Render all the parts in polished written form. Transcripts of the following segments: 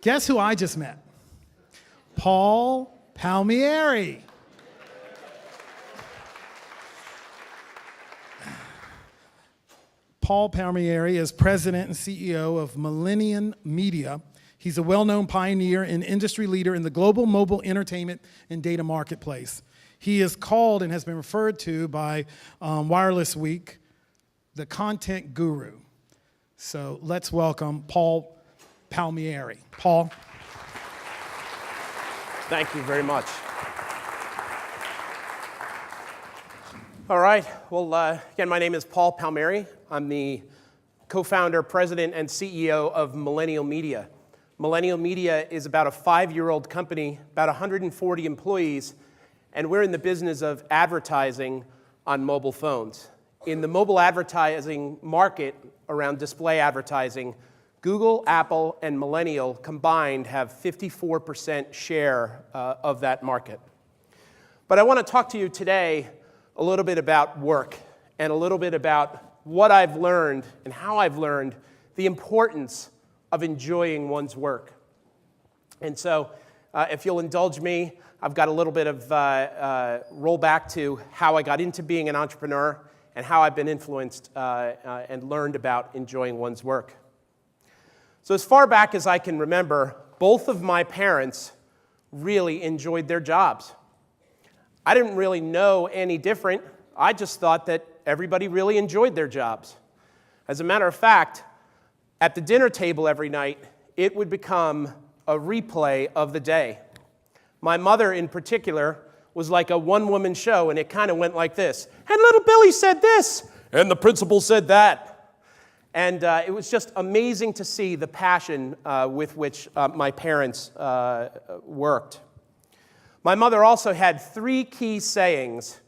Guess who I just met? Paul Palmieri. Paul Palmieri is president and CEO of Millennial Media. He's a well-known pioneer and industry leader in the global mobile entertainment and data marketplace. He is called and has been referred to by Wireless Week, the content guru. So let's welcome Paul Palmieri. Paul. Thank you very much. All right. Well, again, my name is Paul Palmieri. I'm the co-founder, president, and CEO of Millennial Media. Millennial Media is about a 5-year-old company, about 140 employees, and we're in the business of advertising on mobile phones. In the mobile advertising market around display advertising, Google, Apple, and Millennial combined have 54% share of that market. But I want to talk to you today a little bit about work and a little bit about what I've learned and how I've learned the importance of enjoying one's work. And so, if you'll indulge me, I've got a little bit of rollback to how I got into being an entrepreneur and how I've been influenced and learned about enjoying one's work. So as far back as I can remember, both of my parents really enjoyed their jobs. I didn't really know any different. I just thought that everybody really enjoyed their jobs. As a matter of fact, at the dinner table every night, it would become a replay of the day. My mother, in particular, was like a one-woman show, and it kind of went like this. And little Billy said this, and the principal said that. And it was just amazing to see the passion with which my parents worked. My mother also had 3 key sayings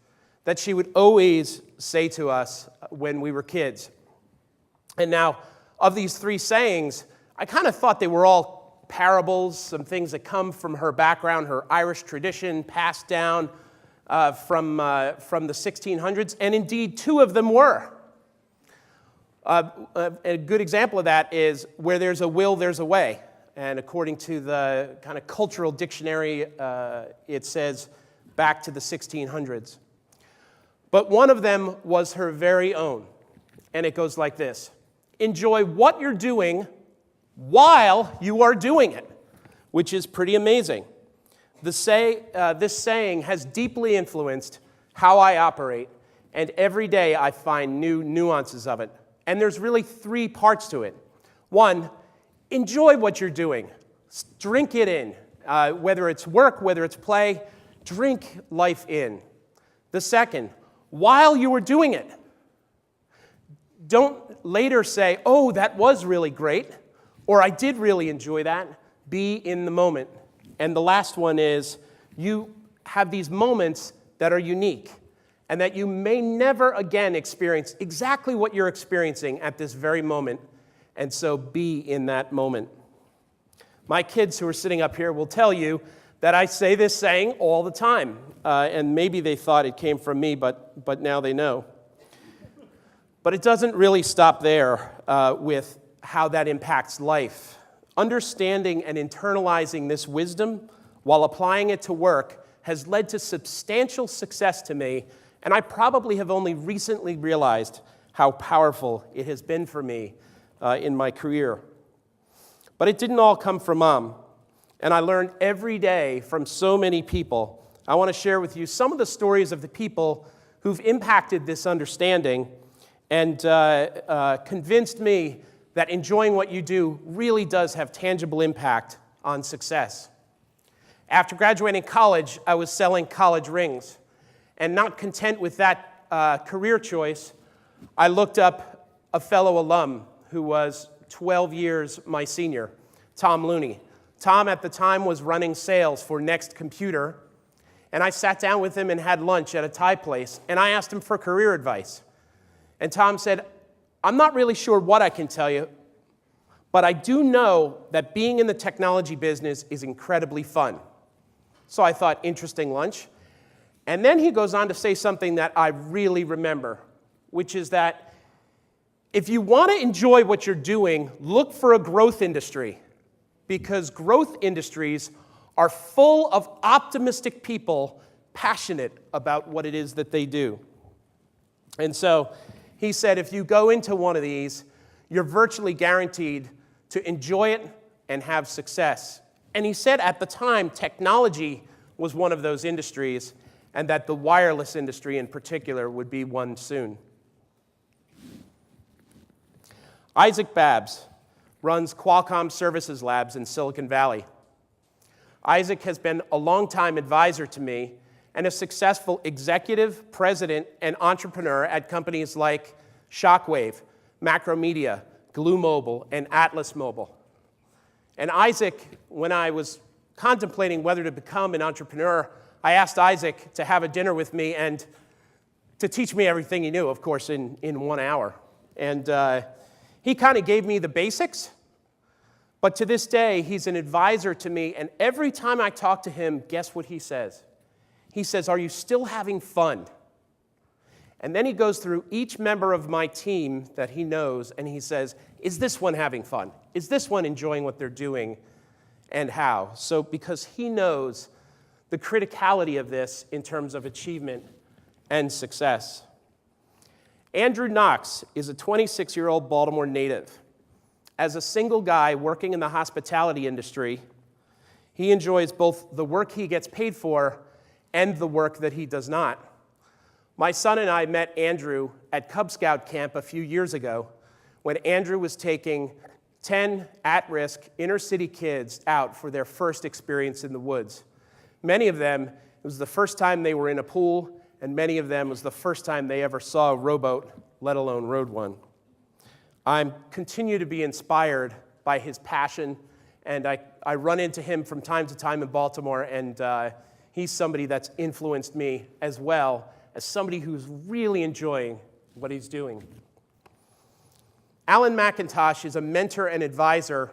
that she would always say to us when we were kids. And now, of these 3 sayings, I kind of thought they were all parables, some things that come from her background, her Irish tradition, passed down from the 1600s, and indeed 2 of them were. A good example of that is where there's a will, there's a way. And according to the kind of cultural dictionary, it says back to the 1600s. But one of them was her very own. And it goes like this. Enjoy what you're doing while you are doing it, which is pretty amazing. This saying has deeply influenced how I operate, and every day I find new nuances of it. And there's really 3 parts to it. 1, enjoy what you're doing. Drink it in. Whether it's work, whether it's play, drink life in. The second, while you are doing it, don't later say, oh, that was really great, or I did really enjoy that. Be in the moment. And the last one is, you have these moments that are unique, and that you may never again experience exactly what you're experiencing at this very moment, and so be in that moment. My kids who are sitting up here will tell you that I say this saying all the time, and maybe they thought it came from me, but now they know. But it doesn't really stop there with how that impacts life. Understanding and internalizing this wisdom while applying it to work has led to substantial success to me, and I probably have only recently realized how powerful it has been for me in my career. But it didn't all come from Mom, and I learned every day from so many people. I want to share with you some of the stories of the people who've impacted this understanding and convinced me that enjoying what you do really does have tangible impact on success. After graduating college, I was selling college rings. And not content with that career choice, I looked up a fellow alum who was 12 years my senior, Tom Looney. Tom at the time was running sales for Next Computer, and I sat down with him and had lunch at a Thai place, and I asked him for career advice. And Tom said, I'm not really sure what I can tell you, but I do know that being in the technology business is incredibly fun. So I thought, interesting lunch. And then he goes on to say something that I really remember, which is that if you want to enjoy what you're doing, look for a growth industry. because growth industries are full of optimistic people passionate about what it is that they do. And so he said, if you go into one of these, you're virtually guaranteed to enjoy it and have success. And he said at the time, technology was one of those industries, and that the wireless industry in particular would be one soon. Isaac Babs runs Qualcomm Services Labs in Silicon Valley. Isaac has been a longtime advisor to me and a successful executive, president, and entrepreneur at companies like Shockwave, Macromedia, Glue Mobile, and Atlas Mobile. And Isaac, when I was contemplating whether to become an entrepreneur, I asked Isaac to have a dinner with me and to teach me everything he knew, of course, in 1 hour. And he kind of gave me the basics, but to this day, he's an advisor to me, and every time I talk to him, guess what he says? He says, "Are you still having fun?" And then he goes through each member of my team that he knows, and he says, "Is this one having fun? Is this one enjoying what they're doing, and how?" So because he knows the criticality of this in terms of achievement and success. Andrew Knox is a 26-year-old Baltimore native. As a single guy working in the hospitality industry, he enjoys both the work he gets paid for and the work that he does not. My son and I met Andrew at Cub Scout camp a few years ago when Andrew was taking 10 at-risk inner-city kids out for their first experience in the woods. Many of them, it was the first time they were in a pool, and many of them was the first time they ever saw a rowboat, let alone rode one. I continue to be inspired by his passion, and I run into him from time to time in Baltimore, and he's somebody that's influenced me as well as somebody who's really enjoying what he's doing. Alan McIntosh is a mentor and advisor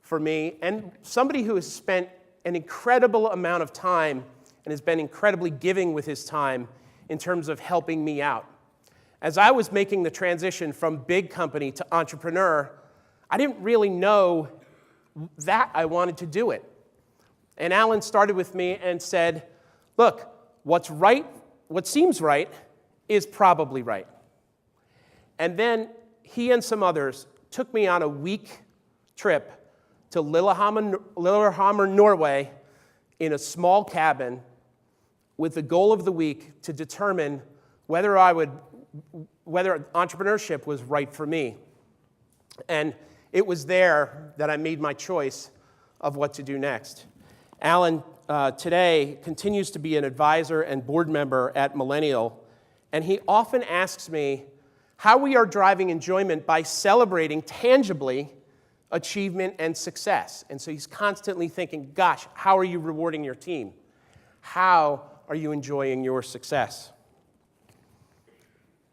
for me, and somebody who has spent an incredible amount of time and has been incredibly giving with his time in terms of helping me out. As I was making the transition from big company to entrepreneur, I didn't really know that I wanted to do it. And Alan started with me and said, "Look, what's right, what seems right is probably right." And then he and some others took me on a week trip to Lillehammer, Norway, in a small cabin with the goal of the week to determine whether entrepreneurship was right for me. And it was there that I made my choice of what to do next. Alan today continues to be an advisor and board member at Millennial, and he often asks me how we are driving enjoyment by celebrating tangibly achievement and success. And so he's constantly thinking, gosh, how are you rewarding your team? How are you enjoying your success?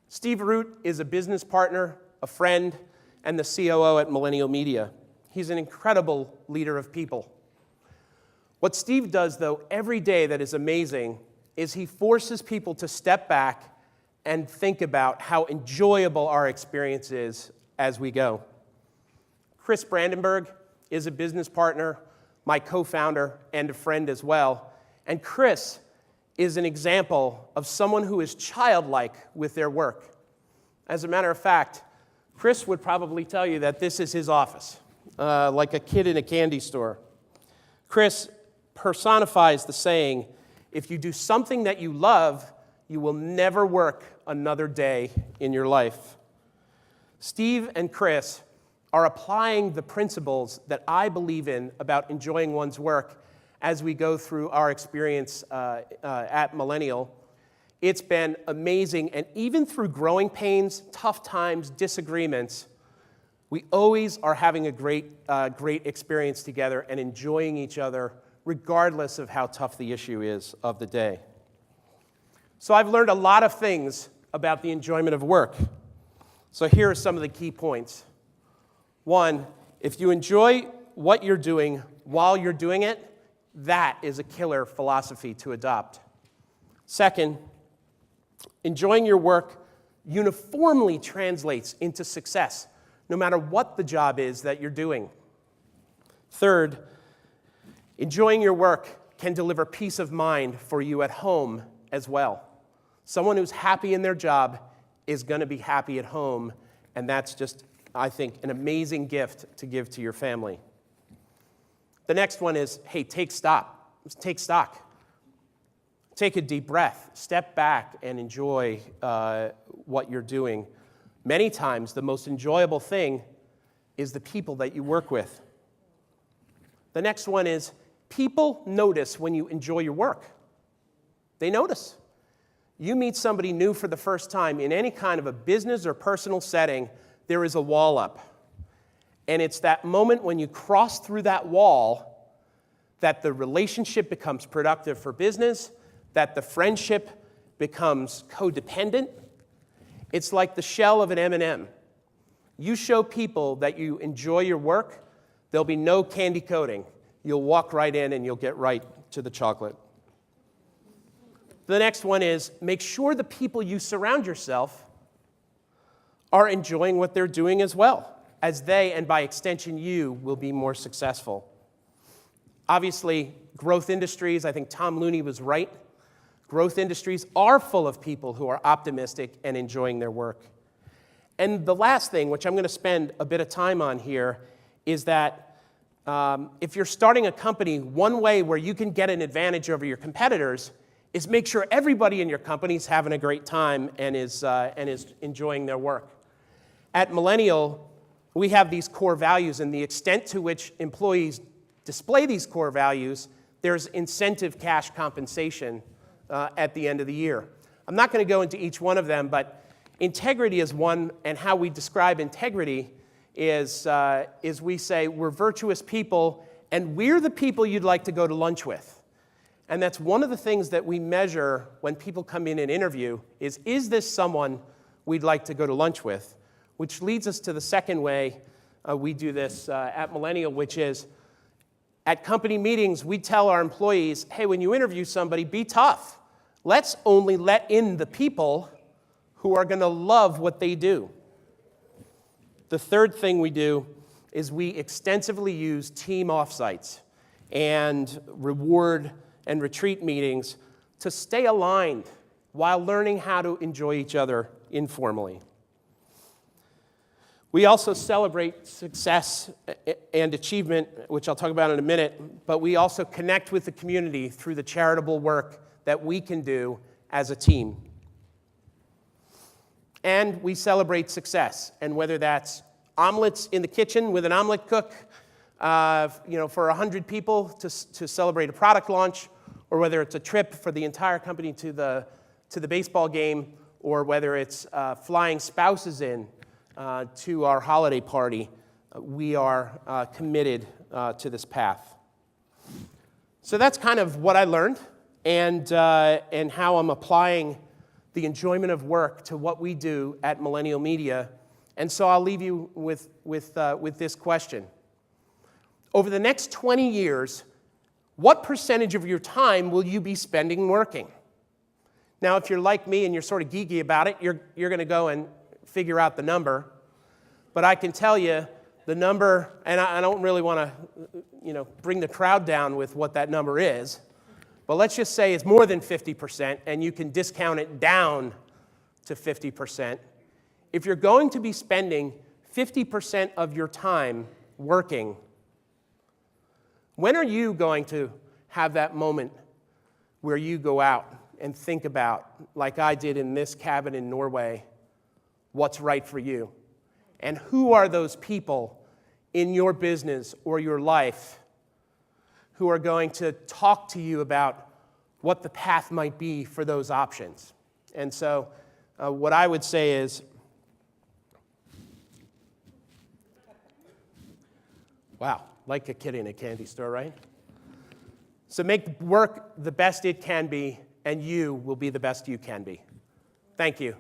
Steve Root is a business partner, a friend, and the COO at Millennial Media. He's an incredible leader of people. What Steve does, though, every day that is amazing is he forces people to step back and think about how enjoyable our experience is as we go. Chris Brandenburg is a business partner, my co-founder, and a friend as well. And Chris is an example of someone who is childlike with their work. As a matter of fact, Chris would probably tell you that this is his office, like a kid in a candy store. Chris personifies the saying, if you do something that you love, you will never work another day in your life. Steve and Chris are applying the principles that I believe in about enjoying one's work as we go through our experience at Millennial. It's been amazing, and even through growing pains, tough times, disagreements, we always are having a great experience together and enjoying each other regardless of how tough the issue is of the day. So I've learned a lot of things about the enjoyment of work. So here are some of the key points. One, if you enjoy what you're doing while you're doing it, that is a killer philosophy to adopt. Second, enjoying your work uniformly translates into success, no matter what the job is that you're doing. Third, enjoying your work can deliver peace of mind for you at home as well. Someone who's happy in their job is going to be happy at home, and that's just, I think, an amazing gift to give to your family. The next one is, hey, take stock. Take a deep breath. Step back and enjoy what you're doing. Many times, the most enjoyable thing is the people that you work with. The next one is, people notice when you enjoy your work. They notice. You meet somebody new for the first time in any kind of a business or personal setting, there is a wall up. And it's that moment when you cross through that wall that the relationship becomes productive for business, that the friendship becomes codependent. It's like the shell of an M&M. You show people that you enjoy your work, there'll be no candy coating. You'll walk right in and you'll get right to the chocolate. The next one is, make sure the people you surround yourself are enjoying what they're doing as well, as they, and by extension you, will be more successful. Obviously, growth industries, I think Tom Looney was right. Growth industries are full of people who are optimistic and enjoying their work. And the last thing, which I'm going to spend a bit of time on here, is that if you're starting a company, one way where you can get an advantage over your competitors is make sure everybody in your company is having a great time and is enjoying their work. At Millennial, we have these core values, and the extent to which employees display these core values, there's incentive cash compensation at the end of the year. I'm not going to go into each one of them, but integrity is one, and how we describe integrity is we say we're virtuous people, and we're the people you'd like to go to lunch with. And that's one of the things that we measure when people come in and interview is this someone we'd like to go to lunch with? Which leads us to the second way we do this at Millennial, which is at company meetings, we tell our employees, hey, when you interview somebody, be tough. Let's only let in the people who are going to love what they do. The third thing we do is we extensively use team offsites and reward and retreat meetings to stay aligned while learning how to enjoy each other informally. We also celebrate success and achievement, which I'll talk about in a minute, but we also connect with the community through the charitable work that we can do as a team. And we celebrate success, and whether that's omelets in the kitchen with an omelet cook, for 100 people to celebrate a product launch, or whether it's a trip for the entire company to the baseball game, or whether it's flying spouses in to our holiday party, we are committed to this path. So that's kind of what I learned, and how I'm applying the enjoyment of work to what we do at Millennial Media. And so I'll leave you with this question. Over the next 20 years, what percentage of your time will you be spending working? Now, if you're like me and you're sort of geeky about it, you're going to go and figure out the number. But I can tell you the number, and I don't really want to bring the crowd down with what that number is, but let's just say it's more than 50%, and you can discount it down to 50%. If you're going to be spending 50% of your time working, when are you going to have that moment where you go out and think about, like I did in this cabin in Norway, what's right for you? And who are those people in your business or your life who are going to talk to you about what the path might be for those options? And so what I would say is, wow, like a kid in a candy store, right? So make work the best it can be, and you will be the best you can be. Thank you.